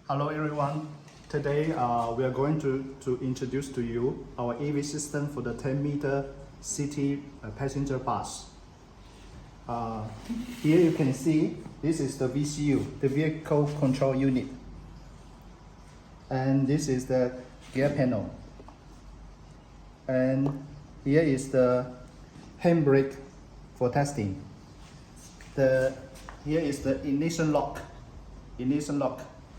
Hello everyone. Today we are going to introduce to you our AV system for the 10-meter city passenger bus. Here you can see this is the VCU, the vehicle control unit. And this is the gear panel. And here is the handbrake for testing. Here is the ignition lock.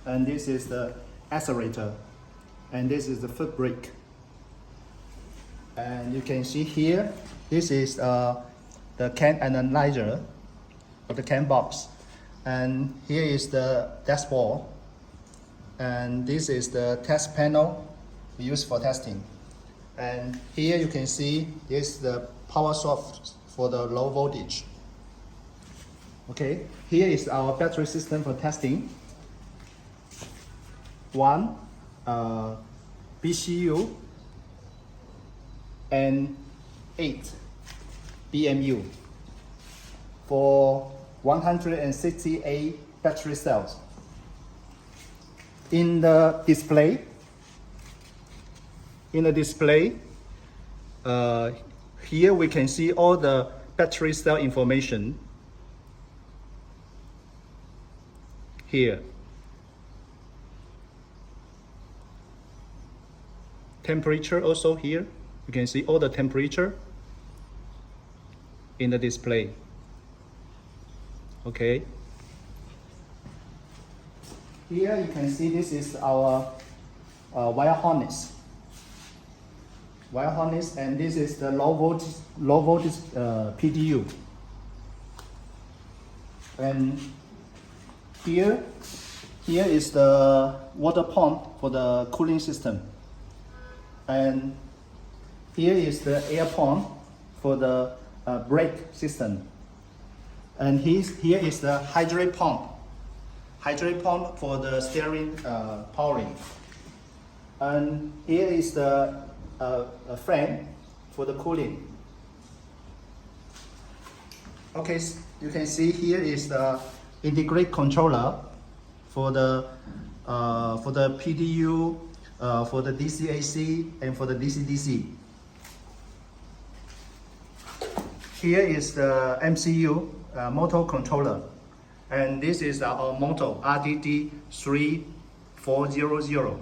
And this is the accelerator, and this is the foot brake. And you can see here, this is the CAN analyzer or the CAN box, and here is the dashboard, and this is the test panel used for testing. And here you can see this is the power source for the low voltage. Okay, here is our battery system for testing. One BCU and 8 BMU for 168 battery cells. In the display, here we can see all the battery cell information here. Temperature also here. You can see all the temperature in the display. Okay. Here you can see this is our wire harness. And this is the low voltage PDU. And here is the water pump for the cooling system. And here is the air pump for the brake system. And here is the hydraulic pump for the steering powering. And here is the fan for the cooling. Okay, you can see here is the integrated controller for the PDU, for the DC-AC, and for the DC-DC. Here is the MCU, motor controller, and this is our motor RDD 3400.